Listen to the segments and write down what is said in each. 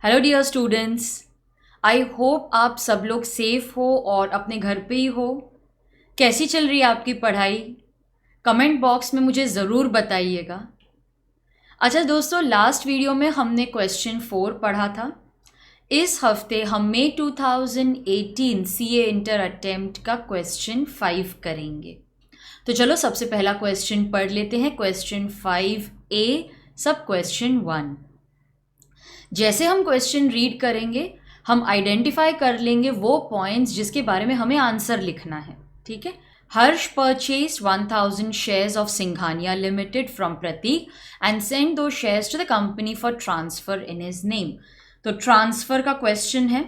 Hello dear students, I hope आप सब लोग सेफ हो और अपने घर पे ही हो। कैसी चल रही है आपकी पढ़ाई? कमेंट बॉक्स में मुझे ज़रूर बताइएगा। अच्छा दोस्तों, लास्ट वीडियो में हमने क्वेश्चन 4 पढ़ा था। इस हफ्ते हम मई 2018 सीए इंटर अटेम्प्ट का क्वेश्चन 5 करेंगे। तो चलो सबसे पहला क्वेश्चन पढ़ लेते हैं, क्वेश्चन 5A सब क्वेश्चन 1। जैसे हम क्वेश्चन रीड करेंगे हम आइडेंटिफाई कर लेंगे वो पॉइंट्स जिसके बारे में हमें आंसर लिखना है। ठीक है। हर्ष purchase 1000 shares of Singhania Limited from Pratik and sent those shares to the company for transfer in his name। तो ट्रांसफर का क्वेश्चन है,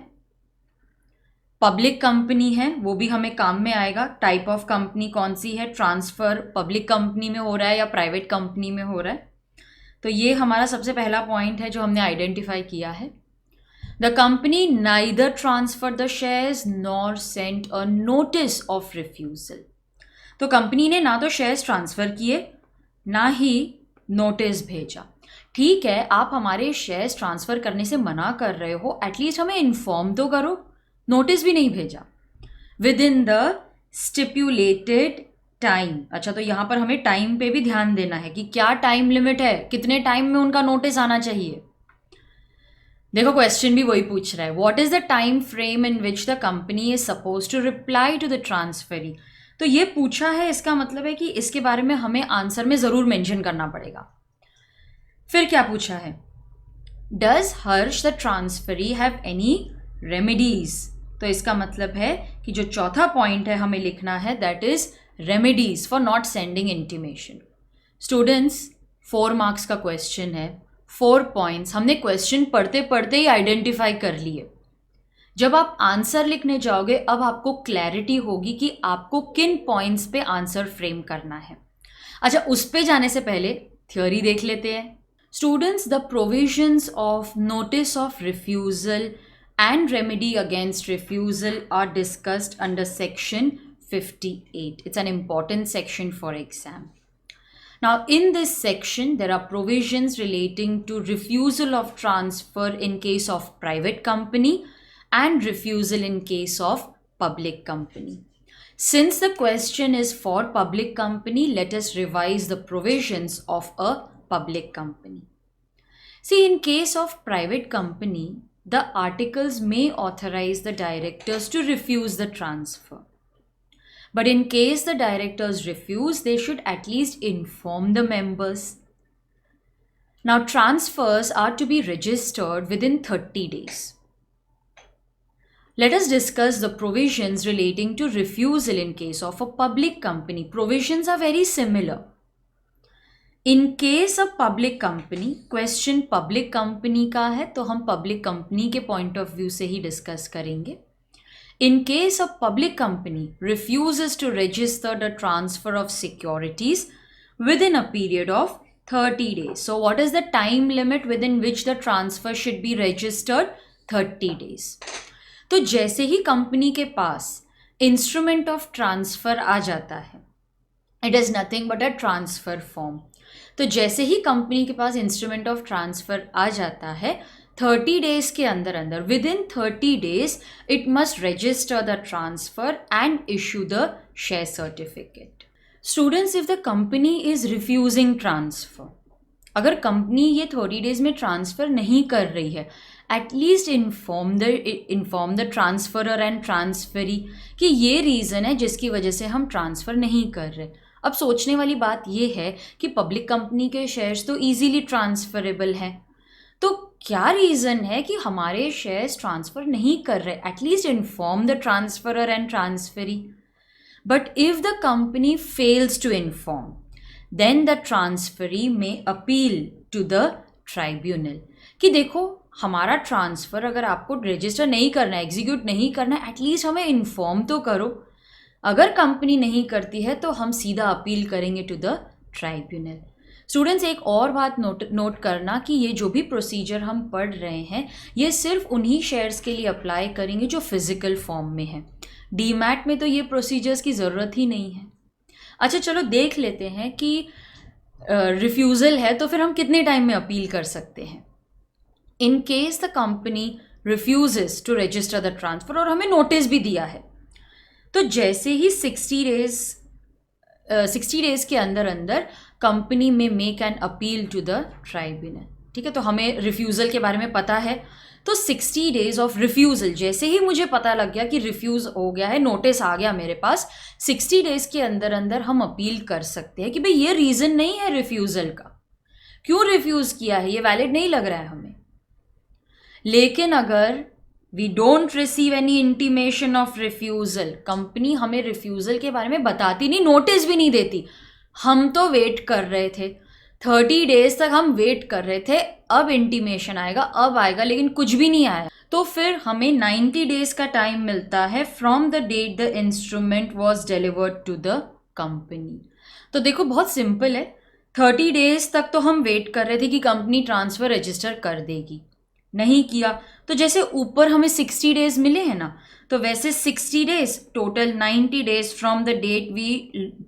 पब्लिक कंपनी है, वो भी हमें काम में आएगा। टाइप ऑफ कंपनी कौन सी है, ट्रांसफर पब्लिक कंपनी में हो रहा है या प्राइवेट कंपनी में हो रहा है। तो ये हमारा सबसे पहला पॉइंट है जो हमने आइडेंटिफाई किया है। The company neither transfer the shares nor sent a notice of refusal. तो कंपनी ने ना तो शेयर्स ट्रांसफर किए ना ही नोटिस भेजा। ठीक है, आप हमारे शेयर्स ट्रांसफर करने से मना कर रहे हो, एटलीस्ट हमें इन्फॉर्म तो करो। नोटिस भी नहीं भेजा। Within the stipulated time. अच्छा, तो यहाँ पर हमें टाइम पे भी ध्यान देना है कि क्या टाइम लिमिट है, कितने टाइम में उनका नोटिस आना चाहिए। देखो क्वेश्चन भी वही पूछ रहा है, what is the time frame in which the company is suppose to reply to the transferee. तो ये पूछा है, इसका मतलब है कि इसके बारे में हमें आंसर में जरूर मेंशन करना पड़ेगा। फिर क्या पूछा है, does Harsh the transferee have any remedies. तो इसका मतलब है कि जो चौथा पॉइंट है हमें लिखना है, that is remedies for not sending intimation. Students 4 marks का क्वेश्चन है, 4 पॉइंट्स हमने क्वेश्चन पढ़ते पढ़ते ही आइडेंटिफाई कर लिए। जब आप आंसर लिखने जाओगे अब आपको क्लैरिटी होगी कि आपको किन पॉइंट्स पे आंसर फ्रेम करना है। अच्छा, उस पे जाने से पहले थ्योरी देख लेते हैं। Students, the provisions of notice of refusal and remedy against refusal are discussed under section 58. It's an important section for exam. Now in this section there are provisions relating to refusal of transfer in case of private company and refusal in case of public company. Since the question is for public company, let us revise the provisions of a public company. See, in case of private company, the articles may authorize the directors to refuse the transfer. But in case the directors refuse, they should at least inform the members. Now, transfers are to be registered within 30 days. Let us discuss the provisions relating to refusal in case of a public company. Provisions are very similar. In case of public company, question public company का है तो हम public company के point of view से ही discuss करेंगे। In case of public company refuses to register the transfer of securities within a period of 30 days. So what is the time limit within which the transfer should be registered? 30 days. तो जैसे ही company के पास instrument of transfer आ जाता है, it is nothing but a transfer form. तो जैसे ही company के पास instrument of transfer आ जाता है, 30 डेज के अंदर अंदर, with in 30 days it must register the transfer and issue the share certificate. Students, if the company is refusing transfer, अगर company ये 30 डेज में ट्रांसफर नहीं कर रही है, at least inform the transferor and transferee कि ये रीज़न है जिसकी वजह से हम ट्रांसफ़र नहीं कर रहे। अब सोचने वाली बात यह है कि पब्लिक कंपनी के शेयर्स तो इजीली ट्रांसफरेबल हैं, तो क्या रीज़न है कि हमारे शेयर्स ट्रांसफ़र नहीं कर रहे? At least inform the transferor and transferee. But if the company fails to inform, then the transferee may appeal to the tribunal कि देखो हमारा ट्रांसफ़र अगर आपको रजिस्टर नहीं करना है, एग्जीक्यूट नहीं करना है, एटलीस्ट हमें इन्फॉर्म तो करो। अगर कंपनी नहीं करती है तो हम सीधा अपील करेंगे टू द ट्राइब्यूनल। स्टूडेंट्स, एक और बात नोट करना कि ये जो भी प्रोसीजर हम पढ़ रहे हैं ये सिर्फ उन्हीं शेयर्स के लिए अप्लाई करेंगे जो फिजिकल फॉर्म में है। डीमैट में तो ये प्रोसीजर्स की ज़रूरत ही नहीं है। अच्छा चलो देख लेते हैं कि रिफ्यूज़ल है तो फिर हम कितने टाइम में अपील कर सकते हैं। In case the company refuses to register the transfer, और हमें नोटिस भी दिया है, तो जैसे ही 60 डेज़ के अंदर अंदर कंपनी में make an appeal to the tribunal. ठीक है, तो हमें रिफ्यूज़ल के बारे में पता है, तो 60 डेज़ ऑफ रिफ्यूज़ल, जैसे ही मुझे पता लग गया कि रिफ्यूज़ हो गया है, नोटिस आ गया मेरे पास, 60 डेज़ के अंदर अंदर हम अपील कर सकते हैं कि भाई ये रीज़न नहीं है रिफ्यूज़ल का, क्यों रिफ्यूज़ किया है, ये वैलिड नहीं लग रहा है हमें। लेकिन अगर we don't receive any intimation of refusal, company हमें रिफ्यूज़ल के बारे में बताती नहीं, नोटिस भी नहीं देती, हम तो वेट कर रहे थे, 30 डेज़ तक हम वेट कर रहे थे, अब इंटीमेशन आएगा, अब आएगा, लेकिन कुछ भी नहीं आया, तो फिर हमें 90 डेज़ का टाइम मिलता है from the date the instrument was delivered to the company. तो देखो बहुत सिंपल है, 30 डेज़ तक तो हम वेट कर रहे थे कि कंपनी ट्रांसफ़र रजिस्टर कर देगी, नहीं किया, तो जैसे ऊपर हमें 60 डेज़ मिले हैं ना, तो वैसे 60 days total 90 days from the date we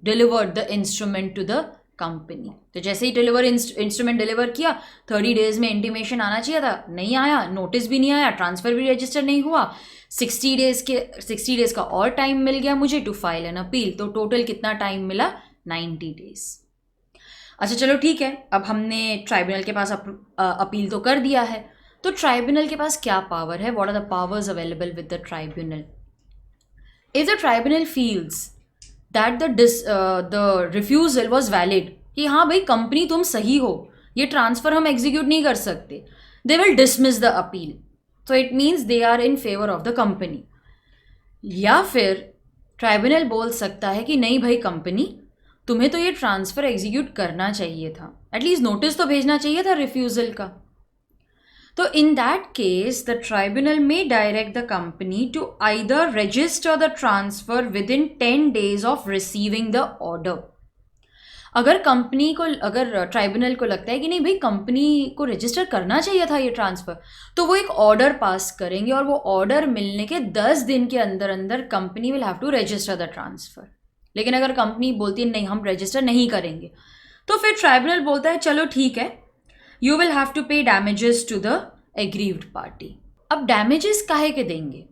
delivered the instrument to the company. तो जैसे ही इंस्ट्रूमेंट डिलीवर किया, 30 डेज़ में इंटीमेशन आना चाहिए था, नहीं आया, नोटिस भी नहीं आया, ट्रांसफ़र भी रजिस्टर नहीं हुआ, 60 डेज़ का और टाइम मिल गया मुझे टू फाइल एन अपील, तो टोटल कितना टाइम मिला, 90 डेज़। अच्छा चलो ठीक है, अब हमने ट्राइब्यूनल के पास अपील तो कर दिया है, तो ट्राइब्यूनल के पास क्या पावर है, what are the powers available with the tribunal. If the tribunal feels that the refusal was valid, कि हाँ भाई कंपनी तुम सही हो, ये ट्रांसफ़र हम एग्जीक्यूट नहीं कर सकते, they will dismiss the appeal, तो it means they are in favour of the company. या फिर ट्राइब्यूनल बोल सकता है कि नहीं भाई कंपनी, तुम्हें तो ये ट्रांसफ़र एग्जीक्यूट करना चाहिए था, एटलीस्ट नोटिस तो भेजना चाहिए था रिफ्यूज़ल का। तो in that case, the tribunal may direct the company to either register the transfer within 10 days of receiving the order. अगर ट्राइब्यूनल को लगता है कि नहीं भाई कंपनी को रजिस्टर करना चाहिए था ये ट्रांसफ़र, तो वो एक ऑर्डर पास करेंगे, और वो ऑर्डर मिलने के 10 दिन के अंदर अंदर company will have to register the transfer. लेकिन अगर कंपनी बोलती है नहीं हम रजिस्टर नहीं करेंगे, तो फिर ट्राइब्यूनल बोलता है चलो ठीक है, you will have to pay damages to the aggrieved party. अब डैमेजेस काहे के देंगे,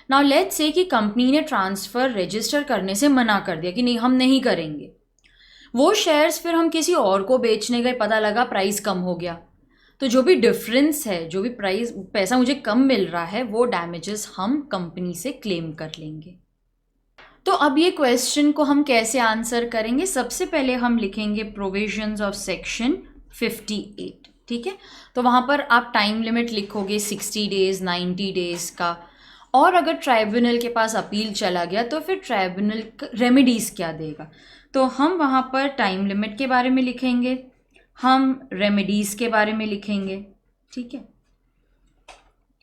नाउ लेट्स से कि कंपनी ने ट्रांसफ़र रजिस्टर करने से मना कर दिया कि नहीं हम नहीं करेंगे, वो शेयर्स फिर हम किसी और को बेचने गए, पता लगा प्राइस कम हो गया, तो जो भी डिफरेंस है, जो भी पैसा मुझे कम मिल रहा है, वो डैमेजेस हम कंपनी से क्लेम कर लेंगे। तो अब ये क्वेश्चन को हम कैसे आंसर करेंगे, सबसे पहले हम लिखेंगे प्रोविजंस ऑफ सेक्शन 58। ठीक है, तो वहाँ पर आप टाइम लिमिट लिखोगे 60 डेज़ 90 डेज़ का, और अगर ट्राइब्यूनल के पास अपील चला गया तो फिर ट्राइब्यूनल रेमेडीज़ क्या देगा, तो हम वहाँ पर टाइम लिमिट के बारे में लिखेंगे, हम रेमेडीज़ के बारे में लिखेंगे। ठीक है,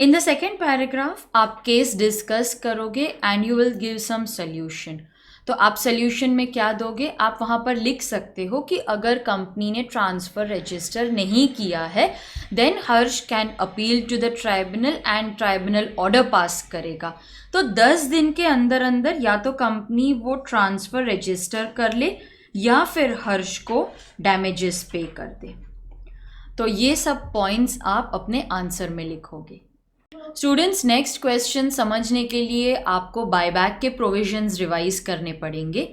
इन द सेकेंड पैराग्राफ आप केस डिस्कस करोगे and you will give some solution. तो आप सोल्यूशन में क्या दोगे, आप वहाँ पर लिख सकते हो कि अगर कंपनी ने ट्रांसफ़र रजिस्टर नहीं किया है, then Harsh can appeal to the tribunal and tribunal order pass करेगा। तो 10 दिन के अंदर अंदर या तो कंपनी वो ट्रांसफ़र रजिस्टर कर ले या फिर हर्ष को डैमेजेस पे कर दे। तो ये सब पॉइंट्स आप अपने आंसर में लिखोगे। स्टूडेंट्स, नेक्स्ट क्वेश्चन समझने के लिए आपको बायबैक के प्रोविजंस रिवाइज करने पड़ेंगे।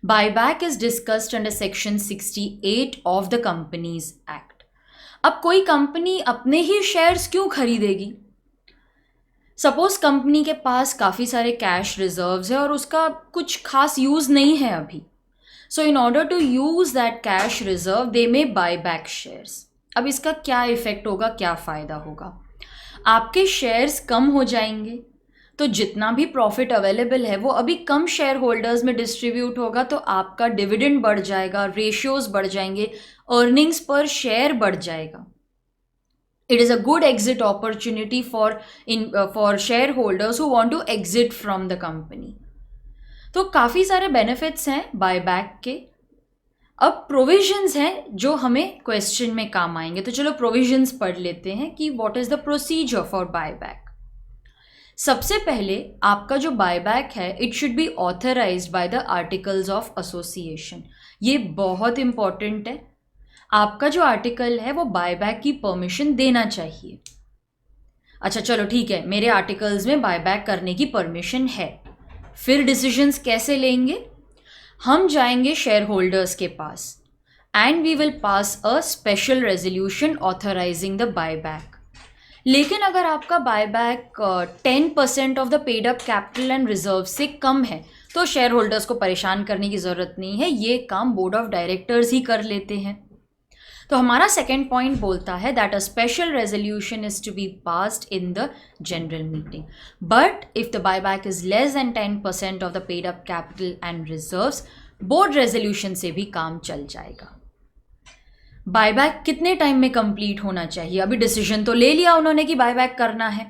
Buyback is discussed under section 68 of the companies act. अब कोई कंपनी अपने ही शेयर्स क्यों खरीदेगी? सपोज कंपनी के पास काफ़ी सारे कैश रिजर्व्स है और उसका कुछ खास यूज़ नहीं है अभी, so in order to use that cash reserve they may buy back shares. अब इसका क्या इफेक्ट होगा, क्या फ़ायदा होगा? आपके शेयर्स कम हो जाएंगे, तो जितना भी प्रॉफिट अवेलेबल है वो अभी कम शेयर होल्डर्स में डिस्ट्रीब्यूट होगा, तो आपका डिविडेंड बढ़ जाएगा, रेशियोज बढ़ जाएंगे, अर्निंग्स पर शेयर बढ़ जाएगा। It is a good exit opportunity for shareholders who want to exit from the company. तो काफ़ी सारे बेनिफिट्स हैं बायबैक के। अब प्रोविजंस हैं जो हमें क्वेश्चन में काम आएंगे, तो चलो प्रोविजंस पढ़ लेते हैं कि what is the procedure for buyback. सबसे पहले आपका जो बायबैक है, it should be authorised by the articles of association. ये बहुत इंपॉर्टेंट है, आपका जो आर्टिकल है वो बायबैक की परमिशन देना चाहिए। अच्छा चलो ठीक है, मेरे आर्टिकल्स में बायबैक करने की परमिशन है। फिर डिसीजंस कैसे लेंगे? हम जाएंगे शेयर होल्डर्स के पास and we will pass a special resolution authorising the buyback. लेकिन अगर आपका buyback 10% of the paid up capital and reserve से कम है तो शेयर होल्डर्स को परेशान करने की ज़रूरत नहीं है, ये काम बोर्ड ऑफ डायरेक्टर्स ही कर लेते हैं। तो हमारा सेकेंड पॉइंट बोलता है that a special resolution is to be passed in the general meeting, but if the buyback is less than 10% of the paid up capital and reserves, board resolution से भी काम चल जाएगा। बायबैक कितने time में complete होना चाहिए? अभी डिसीजन तो ले लिया उन्होंने कि बायबैक करना है,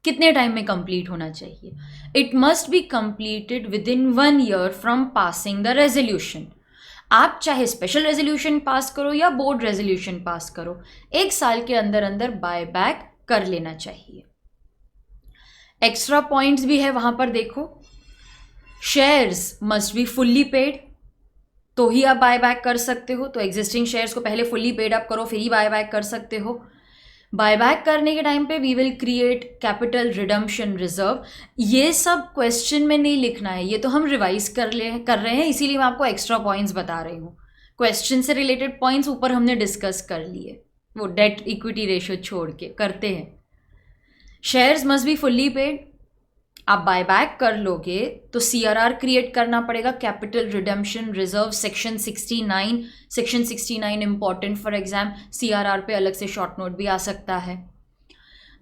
कितने टाइम में कंप्लीट होना चाहिए? It must be completed with in 1 year from passing the resolution. आप चाहे स्पेशल रेजोल्यूशन पास करो या बोर्ड रेजोल्यूशन पास करो, 1 साल के अंदर अंदर बायबैक कर लेना चाहिए। एक्स्ट्रा पॉइंट्स भी है वहां पर, देखो, shares must be fully paid, तो ही आप बायबैक कर सकते हो। तो एग्जिस्टिंग शेयर्स को पहले फुल्ली पेड अप करो, फिर ही बायबैक कर सकते हो। बायबैक करने के टाइम पे we will create capital redemption reserve. ये सब क्वेश्चन में नहीं लिखना है, ये तो हम रिवाइज कर रहे हैं, इसीलिए मैं आपको एक्स्ट्रा पॉइंट्स बता रही हूँ। क्वेश्चन से रिलेटेड पॉइंट्स ऊपर हमने डिस्कस कर लिए, वो डेट इक्विटी रेशियो छोड़ के करते हैं। Shares must be fully paid. आप बायबैक कर लोगे तो CRR क्रिएट करना पड़ेगा, capital redemption reserve, section 69 important for exam, CRR पे अलग से शॉर्ट नोट भी आ सकता है।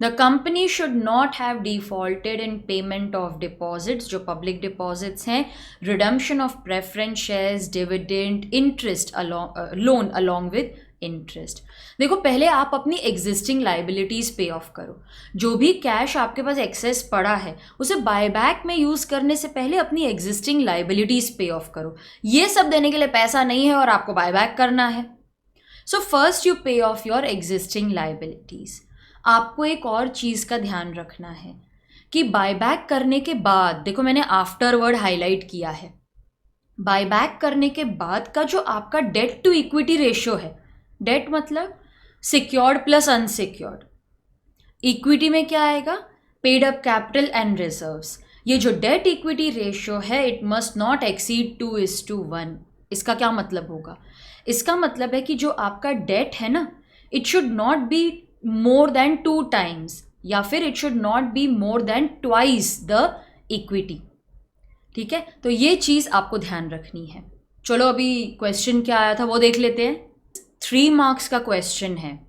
The company should not have defaulted in payment of deposits, जो पब्लिक डिपॉजिट्स हैं, redemption of preference shares, dividend, interest loan along with interest. देखो, पहले आप अपनी एग्जिस्टिंग लाइबिलिटीज पे ऑफ करो। जो भी कैश आपके पास एक्सेस पड़ा है उसे बायबैक में यूज करने से पहले अपनी एग्जिस्टिंग लाइबिलिटीज पे ऑफ करो। ये सब देने के लिए पैसा नहीं है और आपको बायबैक करना है। सो फर्स्ट यू पे ऑफ योर एग्जिस्टिंग लाइबिलिटीज। आपको एक और चीज का ध्यान रखना है कि बायबैक करने के बाद, देखो मैंने आफ्टर वर्ड हाईलाइट किया है, बायबैक करने के बाद का जो आपका डेट टू इक्विटी रेशियो है, डेट मतलब सिक्योर्ड प्लस अनसिक्योर्ड, इक्विटी में क्या आएगा? Paid up capital and reserves. ये जो डेट इक्विटी रेशियो है, इट मस्ट नॉट एक्सीड 2:1। इसका क्या मतलब होगा? इसका मतलब है कि जो आपका डेट है ना, it should not be more then 2 times, या फिर it should not be more then twice the equity. ठीक है, तो ये चीज़ आपको ध्यान रखनी है। चलो अभी क्वेश्चन क्या आया था वो देख लेते हैं। 3 marks का क्वेश्चन है,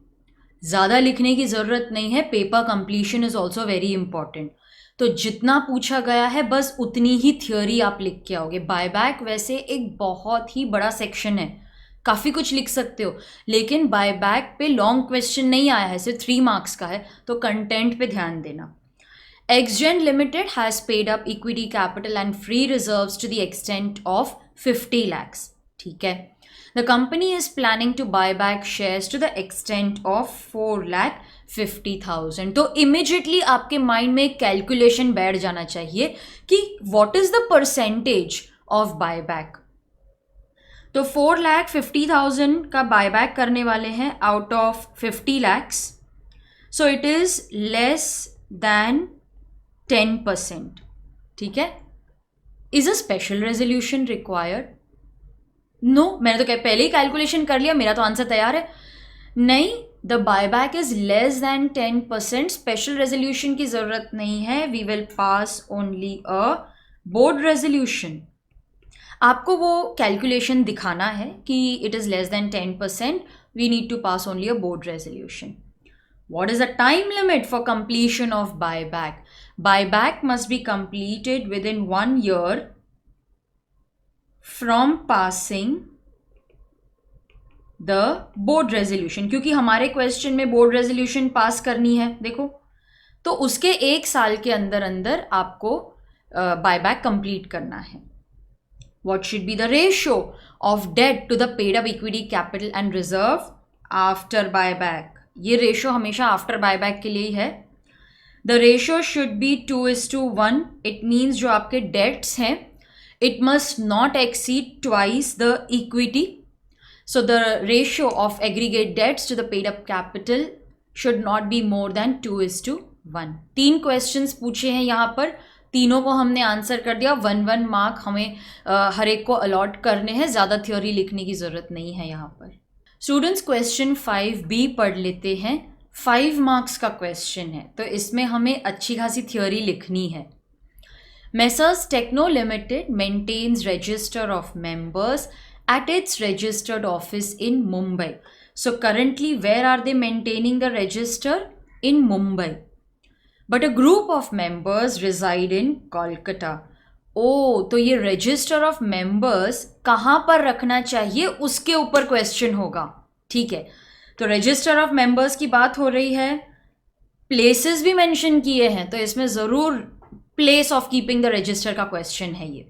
ज़्यादा लिखने की ज़रूरत नहीं है। Paper completion is also very important. तो जितना पूछा गया है बस उतनी ही थ्योरी आप लिख के आओगे। बायबैक वैसे एक बहुत ही बड़ा सेक्शन है, काफ़ी कुछ लिख सकते हो, लेकिन बायबैक पे लॉन्ग क्वेश्चन नहीं आया है, सिर्फ 3 marks का है, तो कंटेंट पे ध्यान देना। Xgen limited has paid up equity capital and free reserves to the extent of 50 lakhs। ठीक है, the company is planning to buy back shares to the extent of 4,50,000। तो इमिजिएटली आपके माइंड में एक कैलकुलेशन बैठ जाना चाहिए कि what is the percentage of buyback. तो 4,50,000 का बायबैक करने वाले हैं out of 50 lakhs, so it is less than 10%। ठीक है, is a special resolution required? No, मैंने तो पहले ही कैलकुलेशन कर लिया, मेरा तो आंसर तैयार है। नहीं, the buyback is less than 10%, special resolution की जरूरत नहीं है। We will pass only a board resolution. आपको वो कैलकुलेशन दिखाना है कि it is less than 10%, we need to pass only a board resolution. What is the time limit for completion of buyback? Buyback must be completed within 1 year from passing the board resolution। क्योंकि हमारे question में board resolution pass करनी है, देखो, तो उसके 1 साल के अंदर अंदर आपको बायबैक कंप्लीट करना है। What should be the ratio of debt to the paid up equity capital and reserve after buyback? ये रेशो हमेशा आफ्टर बायबैक के लिए ही है। The ratio should be 2:1। It means जो आपके डेट्स हैं, it must not exceed twice the equity. So the ratio of aggregate debts to the paid up capital should not be more than 2:1। 1। 3 questions पूछे हैं यहाँ पर, तीनों को हमने आंसर कर दिया। 1-1 मार्क हमें हर एक को अलॉट करने हैं, ज़्यादा थ्योरी लिखने की ज़रूरत नहीं है यहाँ पर। स्टूडेंट्स क्वेश्चन 5B पढ़ लेते हैं। 5 मार्क्स का क्वेश्चन है, तो इसमें हमें अच्छी खासी थ्योरी लिखनी है। Messrs Techno Limited maintains register of members at its registered office in Mumbai. So currently where are they maintaining the register? In Mumbai. But a group of members reside in Kolkata. तो ये register of members कहाँ पर रखना चाहिए उसके ऊपर question होगा। ठीक है, तो register of members की बात हो रही है, प्लेसेस भी मेंशन किए हैं, तो इसमें ज़रूर place of keeping the register का क्वेश्चन है ये।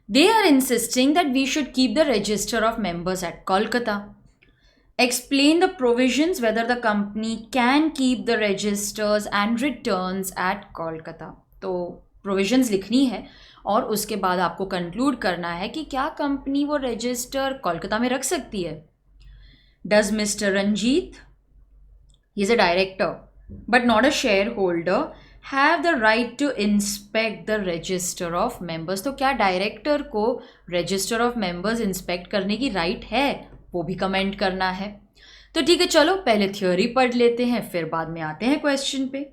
They are insisting that we should keep the register of members at Kolkata. Explain the provisions whether the company can keep the registers and returns at Kolkata. तो provisions लिखनी है और उसके बाद आपको कंक्लूड करना है कि क्या कंपनी वो रजिस्टर कोलकाता में रख सकती है। Does mister Ranjit, he is a director but not a shareholder, have the right to inspect the register of members. तो क्या डायरेक्टर को रजिस्टर ऑफ मेंबर्स इंस्पेक्ट करने की राइट है, वो भी कमेंट करना है। तो ठीक है, चलो पहले थ्योरी पढ़ लेते हैं, फिर बाद में आते हैं क्वेश्चन पे।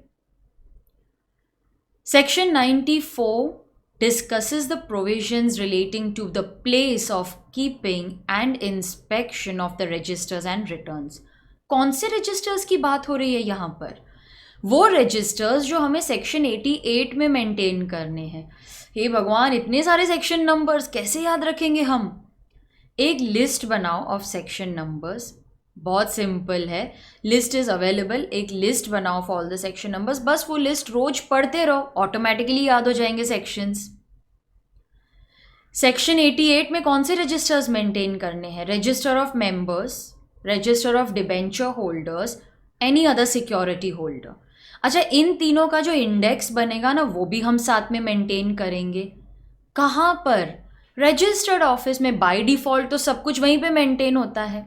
Section 94 discusses the provisions relating to the place of keeping and inspection of the registers and returns। कौन से रजिस्टर्स की बात हो रही है यहाँ पर? वो रजिस्टर्स जो हमें सेक्शन 88 में मेंटेन करने हैं। हे भगवान, इतने सारे सेक्शन नंबर्स कैसे याद रखेंगे हम? एक लिस्ट बनाओ ऑफ सेक्शन नंबर्स, बहुत सिंपल है, लिस्ट इज़ अवेलेबल। एक लिस्ट बनाओ for all the section numbers, बस वो लिस्ट रोज पढ़ते रहो, ऑटोमेटिकली याद हो जाएंगे सेक्शंस। सेक्शन 88 में कौन से रजिस्टर्स मेंटेन करने हैं? Register of members, register of debenture holders, any other security holder. अच्छा, इन तीनों का जो इंडेक्स बनेगा ना, वो भी हम साथ में मेंटेन करेंगे। कहाँ पर? रजिस्टर्ड ऑफिस में। बाय डिफ़ॉल्ट तो सब कुछ वहीं पे मेंटेन होता है।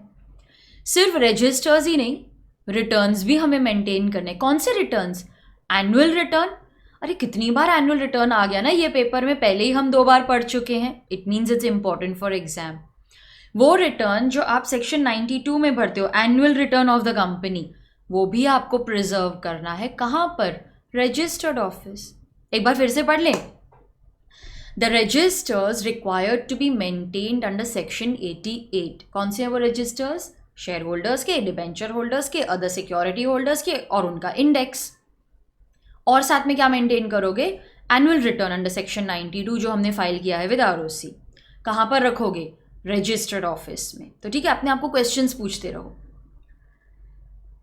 सिर्फ रजिस्टर्स ही नहीं, रिटर्न्स भी हमें मेंटेन करने। कौन से रिटर्न्स? Annual return. अरे कितनी बार एनुअल रिटर्न आ गया ना ये पेपर में, पहले ही हम 2 बार पढ़ चुके हैं। It means it's important for exam. वो रिटर्न जो आप सेक्शन 92 में भरते हो, annual return of the company, वो भी आपको प्रिजर्व करना है। कहाँ पर? Registered office. एक बार फिर से पढ़ लें। The registers required to be maintained under section 88। कौन से हैं वो रजिस्टर्स? शेयर होल्डर्स के, डिबेंचर होल्डर्स के, अदर सिक्योरिटी होल्डर्स के, और उनका इंडेक्स। और साथ में क्या मेंटेन करोगे? एनुअल रिटर्न अंडर सेक्शन 92 जो हमने फाइल किया है विद ROC। कहाँ पर रखोगे? रजिस्टर्ड ऑफिस में। तो ठीक है, अपने आपको क्वेश्चंस पूछते रहो।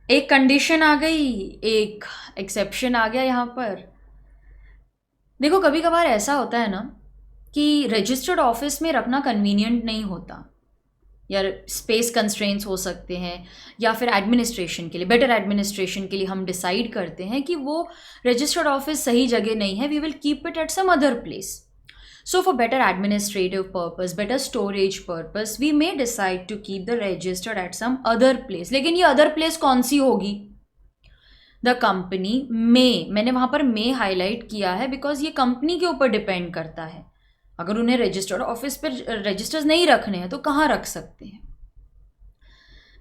एक कंडीशन आ गई, एक एक्सेप्शन आ गया यहाँ पर। देखो, कभी कभार ऐसा होता है ना कि रजिस्टर्ड ऑफिस में रखना कन्वीनियंट नहीं होता, या स्पेस कंस्ट्रेंट्स हो सकते हैं, या फिर एडमिनिस्ट्रेशन के लिए, बेटर एडमिनिस्ट्रेशन के लिए हम डिसाइड करते हैं कि वो रजिस्टर्ड ऑफिस सही जगह नहीं है, we will keep it at some other place. So for better administrative purpose, better storage purpose, we may decide to keep the register at some other place। लेकिन ये other place कौन सी होगी? The company may, मैंने वहाँ पर may highlight किया है because ये कंपनी के ऊपर डिपेंड करता है। अगर उन्हें रजिस्टर्ड ऑफिस पर रजिस्टर्स नहीं रखने हैं तो कहाँ रख सकते हैं?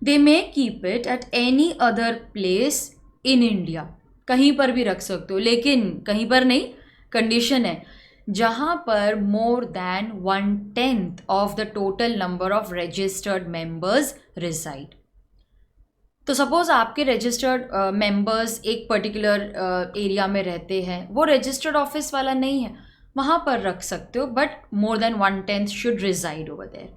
They may keep it at any other place in India। कहीं पर भी रख सकते हो, लेकिन कहीं पर नहीं, कंडीशन है जहाँ पर more than 1/10 of the total number of registered members reside. तो सपोज आपके रजिस्टर्ड मेंबर्स एक पर्टिकुलर एरिया में रहते हैं, वो रजिस्टर्ड ऑफिस वाला नहीं है, वहाँ पर रख सकते हो, but more than 1/10 should reside over there.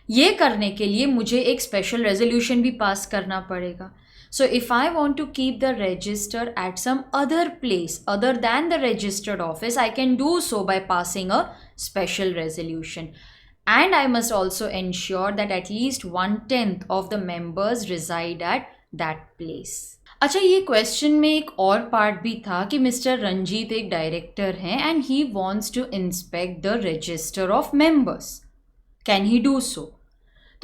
ये करने के लिए मुझे एक स्पेशल रेजोल्यूशन भी पास करना पड़ेगा। So if I want to keep the register at some other place other than the registered office, I can do so by passing a special resolution. And I must also ensure that at least 1/10 of the members reside at that place. अच्छा, ये question में एक और part भी था कि mister Ranjit एक director हैं and he wants to inspect the register of members. Can he do so?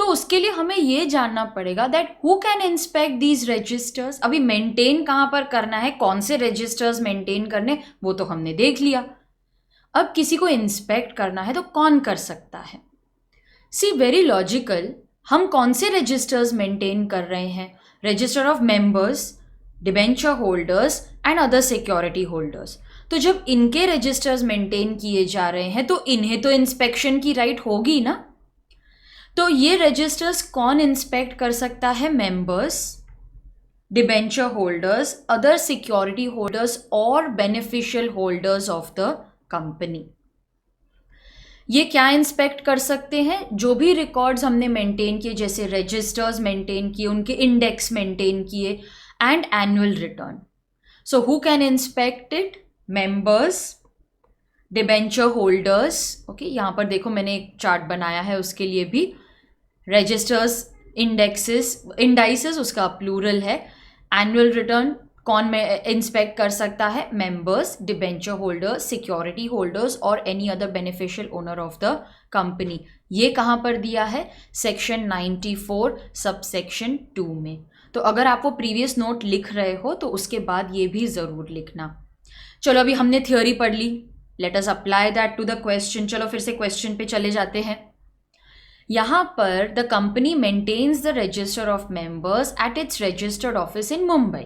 तो उसके लिए हमें ये जानना पड़ेगा that who can inspect these registers. अभी मेंटेन कहाँ पर करना है, कौन से रजिस्टर्स मेंटेन करने, वो तो हमने देख लिया। अब किसी को इंस्पेक्ट करना है तो कौन कर सकता है? सी वेरी लॉजिकल, हम कौन से रजिस्टर्स मेंटेन कर रहे हैं? Register of members, debenture holders and other security holders. तो जब इनके रजिस्टर्स मेंटेन किए जा रहे हैं तो इन्हें तो इंस्पेक्शन की राइट होगी ना। तो ये रजिस्टर्स कौन इंस्पेक्ट कर सकता है? Members, debenture holders, other security holders और beneficial holders of the company. ये क्या इंस्पेक्ट कर सकते हैं? जो भी रिकॉर्ड्स हमने मेंटेन किए, जैसे रजिस्टर्स मेंटेन किए, उनके इंडेक्स मेंटेन किए and annual return. So who can inspect it? Members, debenture holders. Okay, यहाँ पर देखो मैंने एक चार्ट बनाया है उसके लिए भी। रजिस्टर्स, इंडाइसेस उसका प्लूरल है। एनुअल रिटर्न कौन में इंस्पेक्ट कर सकता है? Members, debenture holders, security holders और any other beneficial owner of the company. ये कहाँ पर दिया है? सेक्शन 94 सब सेक्शन 2 में। तो अगर आप वो प्रीवियस नोट लिख रहे हो तो उसके बाद ये भी ज़रूर लिखना। चलो अभी हमने थ्योरी पढ़ ली, let us apply that to the question. चलो फिर से क्वेश्चन पे चले जाते हैं। यहाँ पर the company maintains the register of members at its registered office in Mumbai.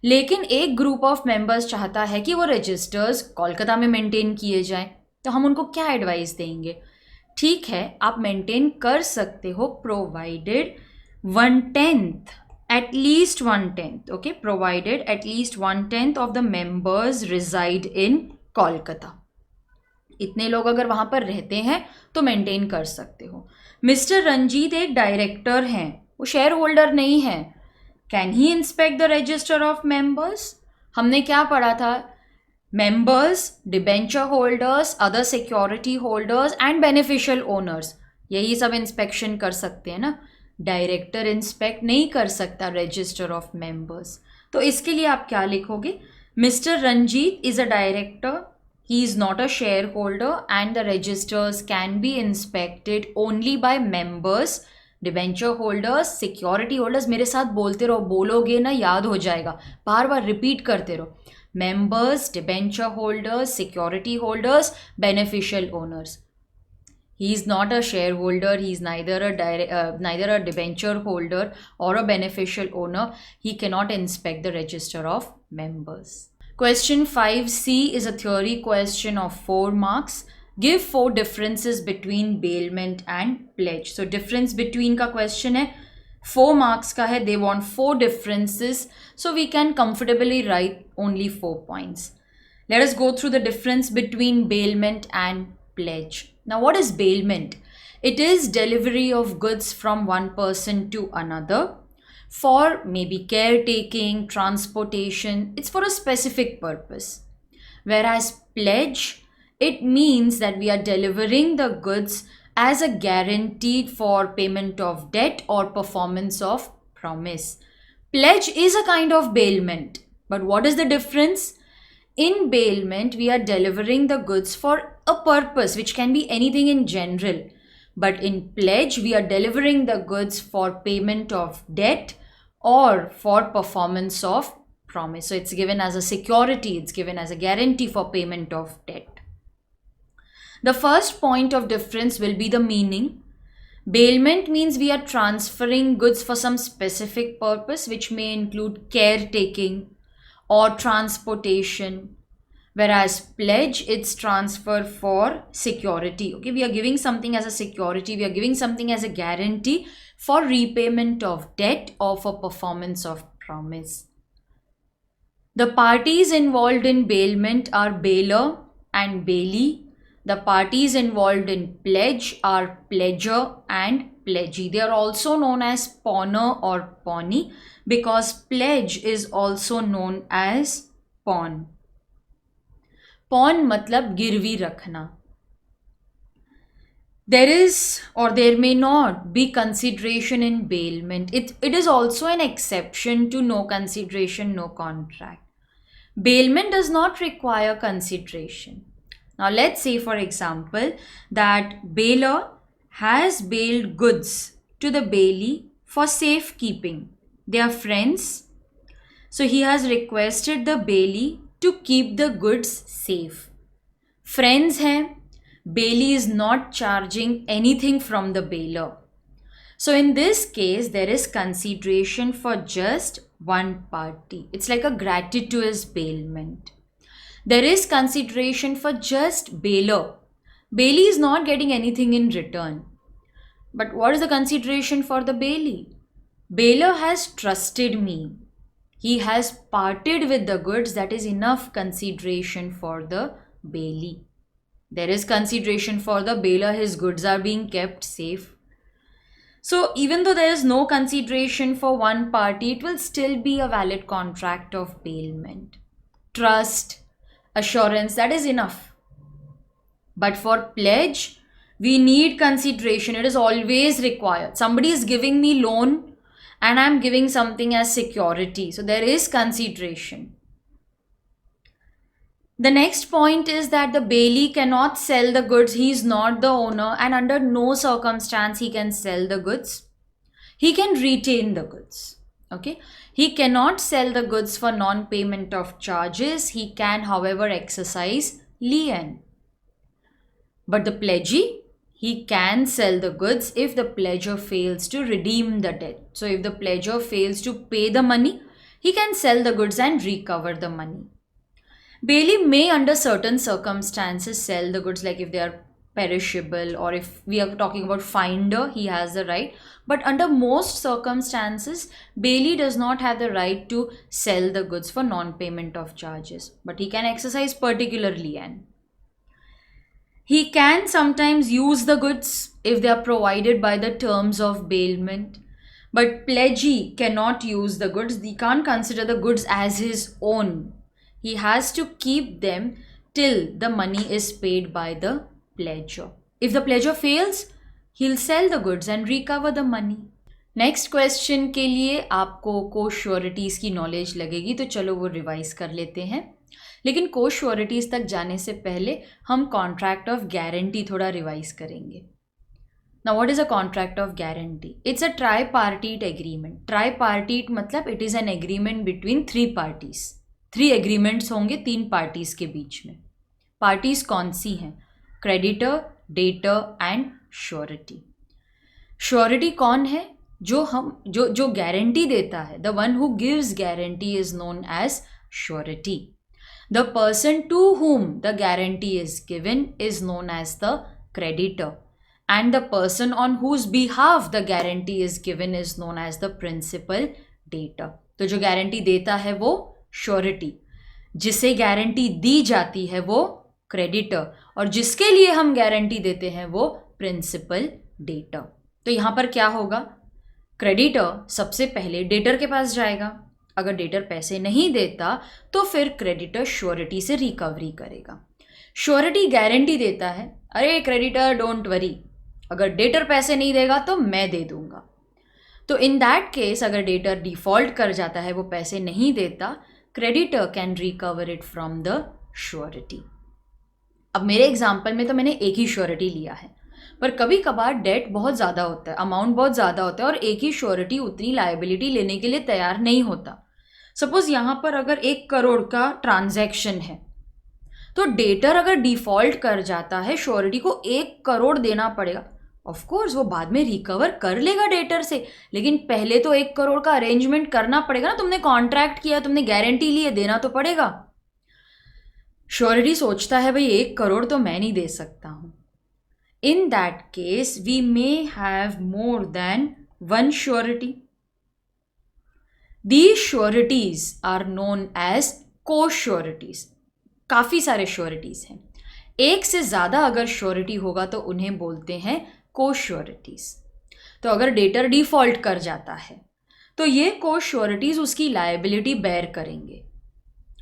लेकिन एक ग्रुप ऑफ मेंबर्स चाहता है कि वो रजिस्टर्स कोलकाता में मेंटेन किए जाएं, तो हम उनको क्या एडवाइस देंगे? ठीक है, आप मेंटेन कर सकते हो provided 1/10, at least 1/10, okay, provided at least 1/10 of the members reside in Kolkata. इतने लोग अगर वहां पर रहते हैं तो मेंटेन कर सकते हो। मिस्टर रंजीत एक डायरेक्टर हैं, वो शेयर होल्डर नहीं है। Can he inspect the register of members? हमने क्या पढ़ा था? Members, debenture holders, other security holders and beneficial owners, यही सब इंस्पेक्शन कर सकते हैं ना। डायरेक्टर इंस्पेक्ट नहीं कर सकता रजिस्टर ऑफ मेंबर्स। तो इसके लिए आप क्या लिखोगे? Mister Ranjit is a director, he is not a shareholder and the registers can be inspected only by members, debenture holders, security holders. मेरे साथ बोलते रहो, बोलोगे ना याद हो जाएगा, बार बार रिपीट करते रहो। Members, debenture holders, security holders, beneficial owners. He is not a shareholder, he is neither a debenture holder or a beneficial owner. He cannot inspect the register of members. Question 5C is a theory question of 4 marks. Give 4 differences between bailment and pledge. So difference between का question है, 4 marks का है, they want 4 differences. So we can comfortably write only 4 points. Let us go through the difference between bailment and pledge. Now what is bailment? It is delivery of goods from one person to another for maybe caretaking, transportation. It's for a specific purpose. Whereas pledge, it means that we are delivering the goods as a guarantee for payment of debt or performance of promise. Pledge is a kind of bailment. But what is the difference? In bailment, we are delivering the goods for a purpose, which can be anything in general. But in pledge, we are delivering the goods for payment of debt or for performance of promise. So it's given as a security, it's given as a guarantee for payment of debt. The first point of difference will be the meaning. Bailment means we are transferring goods for some specific purpose, which may include caretaking or transportation. Whereas pledge, it's transfer for security. Okay, we are giving something as a security, we are giving something as a guarantee for repayment of debt or for performance of promise. The parties involved in bailment are bailer and bailee. The parties involved in pledge are pledger and pledgee. They are also known as pawner or pawnee because pledge is also known as pawn. Pawn मतलब गिरवी रखना. There is or there may not be consideration in bailment. It is also an exception to no consideration, no contract. Bailment does not require consideration. Now let's say for example that bailer has bailed goods to the bailee for safekeeping. They are friends. So he has requested the bailee to keep the goods safe. Friends हैं, bailee is not charging anything from the bailer. So in this case, there is consideration for just one party. It's like a gratuitous bailment. There is consideration for just bailer. Bailee is not getting anything in return. But what is the consideration for the bailee? Bailer has trusted me. He has parted with the goods. That is enough consideration for the bailee. There is consideration for the bailer. His goods are being kept safe. So even though there is no consideration for one party, it will still be a valid contract of bailment. Trust, assurance, that is enough. But for pledge, we need consideration. It is always required. Somebody is giving me loan and I am giving something as security. So there is consideration. The next point is that the bailee cannot sell the goods. He is not the owner and under no circumstance he can sell the goods. He can retain the goods. Okay. He cannot sell the goods for non-payment of charges. He can, however, exercise lien. But the pledgee, he can sell the goods if the pledger fails to redeem the debt. So if the pledger fails to pay the money, he can sell the goods and recover the money. Bailee may under certain circumstances sell the goods, like if they are perishable or if we are talking about finder, he has the right. But under most circumstances, bailee does not have the right to sell the goods for non-payment of charges. But he can exercise particular lien. He can sometimes use the goods if they are provided by the terms of bailment. But pledgee cannot use the goods. He can't consider the goods as his own. He has to keep them till the money is paid by the pledger. If the pledger fails, he'll sell the goods and recover the money. Next question के लिए आपको को sureties की knowledge लगेगी, तो चलो वो revise कर लेते हैं. लेकिन को श्योरिटीज़ तक जाने से पहले हम कॉन्ट्रैक्ट ऑफ गारंटी थोड़ा रिवाइज करेंगे. Now what is a contract of guarantee? It's a tripartite agreement. Tripartite मतलब it is an agreement between three parties. 3 agreements होंगे 3 parties के बीच में. Parties कौन सी हैं? Creditor, debtor and surety. Surety कौन है? जो गारंटी देता है. The one who gives guarantee is known as surety. The person to whom the guarantee is given is known as the creditor. And the person on whose behalf the guarantee is given is known as the principal debtor. तो जो guarantee देता है वो surety, जिसे guarantee दी जाती है वो creditor, और जिसके लिए हम गारंटी देते हैं वो प्रिंसिपल डेटर. तो यहाँ पर क्या होगा? क्रेडिटर सबसे पहले डेटर के पास जाएगा. अगर डेटर पैसे नहीं देता तो फिर क्रेडिटर श्योरिटी से रिकवरी करेगा. श्योरिटी गारंटी देता है, अरे क्रेडिटर डोंट वरी, अगर डेटर पैसे नहीं देगा तो मैं दे दूंगा. तो इन दैट केस अगर डेटर डिफॉल्ट कर जाता है, वो पैसे नहीं देता, creditor can recover it from the surety. अब मेरे एग्जाम्पल में तो मैंने एक ही श्योरिटी लिया है, पर कभी कभार डेट बहुत ज़्यादा होता है, अमाउंट बहुत ज़्यादा होता है और एक ही श्योरिटी उतनी लायबिलिटी लेने के लिए तैयार नहीं होता. सपोज यहाँ पर अगर 1 करोड़ का ट्रांजैक्शन है, तो डेटर अगर डिफॉल्ट कर जाता है, श्योरिटी को 1 करोड़ देना पड़ेगा. ऑफ कोर्स वो बाद में रिकवर कर लेगा डेटर से, लेकिन पहले तो 1 करोड़ का अरेंजमेंट करना पड़ेगा ना. तुमने कॉन्ट्रैक्ट किया, तुमने गारंटी ली है, देना तो पड़ेगा. श्योरिटी सोचता है भाई 1 करोड़ तो मैं नहीं दे सकता हूं. In that case we may have more than 1 surety. These sureties are known as co-sureties. काफ़ी सारे श्योरिटीज़ हैं. एक से ज़्यादा अगर श्योरिटी होगा तो उन्हें बोलते हैं co-sureties. तो अगर डेटर डिफॉल्ट कर जाता है तो ये co-sureties उसकी लायबिलिटी बेयर करेंगे.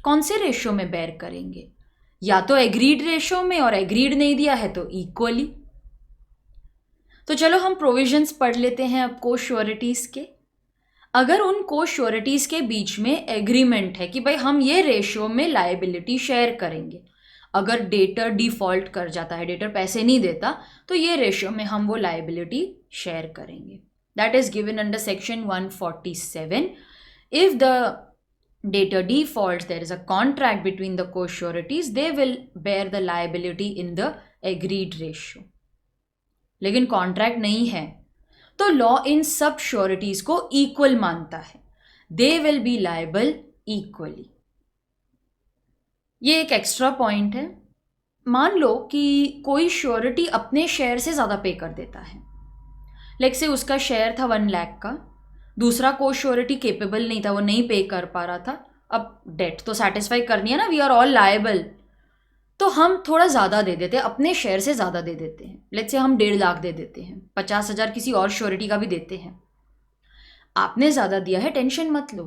कौन से रेशो में बेयर करेंगे? या तो एग्रीड रेशो में, और एग्रीड नहीं दिया है तो इक्वली. तो चलो हम प्रोविजंस पढ़ लेते हैं अब co-sureties के. अगर उन को श्योरिटीज़ के बीच में एग्रीमेंट है कि भाई हम ये रेशियो में लायबिलिटी शेयर करेंगे, अगर डेटर डिफॉल्ट कर जाता है, डेटर पैसे नहीं देता, तो ये रेशियो में हम वो लायबिलिटी शेयर करेंगे. that is given under section 147. If the debtor defaults, there is a contract between the co-sureties, they will bear the liability in the agreed ratio. लेकिन कॉन्ट्रैक्ट नहीं है तो लॉ इन सब sureties को equal मानता है, they will be liable equally. ये एक एक्स्ट्रा पॉइंट है. मान लो कि कोई श्योरिटी अपने शेयर से ज़्यादा पे कर देता है. लाइक से उसका शेयर था 1 लाख का, दूसरा को श्योरिटी केपेबल नहीं था, वो नहीं पे कर पा रहा था. अब डेट तो सेटिस्फाई करनी है ना, वी आर ऑल लायबल, तो हम थोड़ा ज़्यादा दे देते हैं, अपने शेयर से ज़्यादा दे देते हैं. लेट्स से हम 1.5 लाख दे देते हैं, 50,000 किसी और श्योरिटी का भी देते हैं. आपने ज़्यादा दिया है, टेंशन मत लो,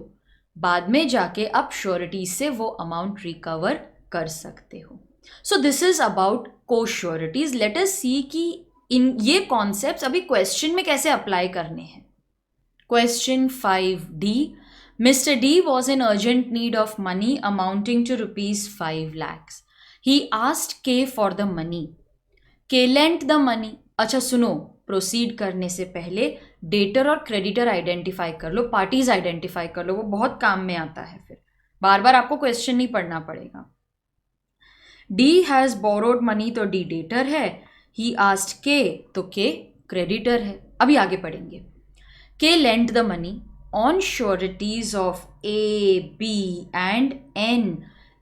बाद में जाके आप श्योरिटी से वो अमाउंट रिकवर कर सकते हो. सो दिस इज अबाउट को श्योरिटीज. लेट अस सी कि इन ये कॉन्सेप्ट्स अभी क्वेश्चन में कैसे अप्लाई करने हैं. Question 5D, Mr. D was in urgent need of money amounting to rupees 5 lakhs. He asked K for the money. K lent the money. अच्छा सुनो, प्रोसीड करने से पहले डेटर और क्रेडिटर आइडेंटिफाई कर लो, पार्टीज आइडेंटिफाई कर लो, वो बहुत काम में आता है. फिर बार बार आपको क्वेश्चन नहीं पढ़ना पड़ेगा. D has borrowed money तो D डेटर है, he asked K तो K क्रेडिटर है. अभी आगे पढ़ेंगे. K lent the money on sureties of A, B and N.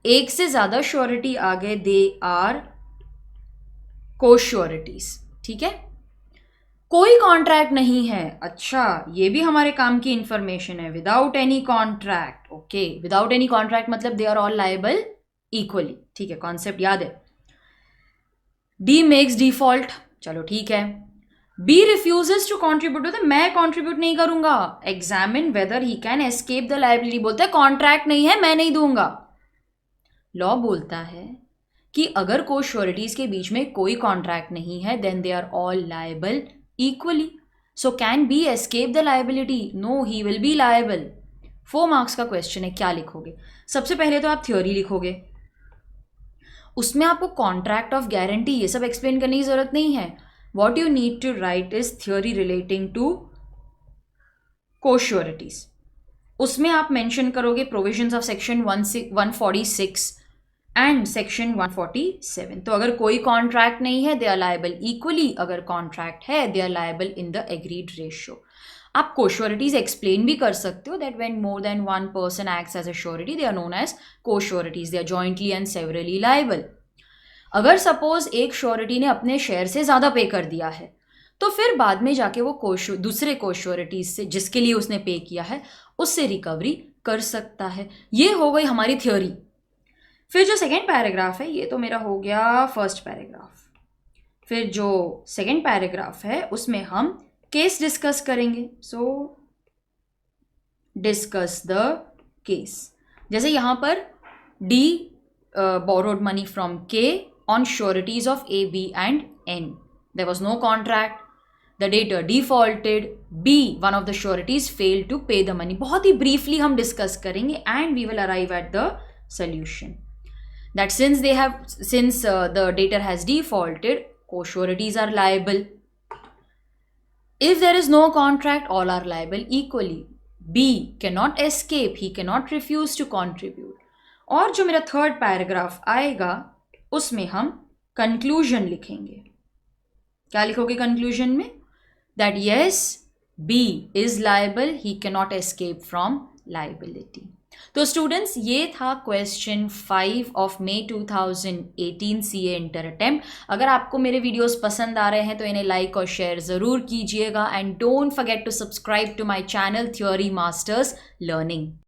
एक से ज़्यादा श्योरिटी आ गए, दे आर को-श्योरिटीज. ठीक है, कोई कॉन्ट्रैक्ट नहीं है. अच्छा, ये भी हमारे काम की इंफॉर्मेशन है. Without any contract. Okay, without any contract मतलब they are all liable equally. ठीक है, कॉन्सेप्ट याद है. डी मेक्स डिफॉल्ट, चलो ठीक है. बी रिफ्यूजेस टू कॉन्ट्रीब्यूट, बोलते मैं कॉन्ट्रीब्यूट नहीं करूंगा. Examine weather he can escape the liability, बोलते हैं कॉन्ट्रैक्ट नहीं है, मैं नहीं दूंगा. लॉ बोलता है कि अगर को श्योरिटीज के बीच में कोई कॉन्ट्रैक्ट नहीं है, then they are all liable equally. So can B escape the liability? No, he will be liable. 4 marks का क्वेश्चन है. क्या लिखोगे? सबसे पहले तो आप थ्योरी लिखोगे, उसमें आपको कॉन्ट्रैक्ट ऑफ गारंटी ये सब एक्सप्लेन करने की जरूरत नहीं है. What you need to write is theory relating to co-sureties. उसमें आप मेंशन करोगे provisions of section 146 and section 147. तो अगर कोई कॉन्ट्रैक्ट नहीं है, दे आर लायबल इक्वली. अगर कॉन्ट्रैक्ट है, they are liable in the agreed ratio. आप को-श्योरिटीज एक्सप्लेन भी कर सकते हो, that when more than one person acts as a surety, they are known as co-sureties. They are jointly and severally liable. अगर suppose एक surety ने अपने share से ज़्यादा पे कर दिया है, तो फिर बाद में जाके वो दूसरे को-श्योरिटीज से जिसके लिए उसने पे किया है, उससे रिकवरी कर सकता है. ये हो गई हमारी थ्योरी. फिर जो सेकेंड पैराग्राफ है, ये तो मेरा हो गया फर्स्ट पैराग्राफ. फिर जो सेकेंड पैराग्राफ है उसमें हम केस डिस्कस करेंगे. सो डिस्कस द केस. जैसे यहाँ पर D borrowed money from K on sureties of A, B and N. There was no contract. The debtor defaulted. B, one of the sureties, failed to pay the money. बहुत ही briefly हम discuss करेंगे and we will arrive at the solution. That since the debtor has defaulted, co-sureties are liable. If there is no contract, all are liable equally. B cannot escape. He cannot refuse to contribute. और जो मेरा third paragraph आएगा उसमें हम conclusion लिखेंगे. क्या लिखोगे conclusion में? That yes, B is liable, he can not escape from liability. So students, ये था question 5 of May 2018 CA inter attempt. अगर आपको मेरे वीडियोस पसंद आ रहे हैं तो इन्हें लाइक और शेयर ज़रूर कीजिएगा. And don't forget to subscribe to my channel theory masters learning.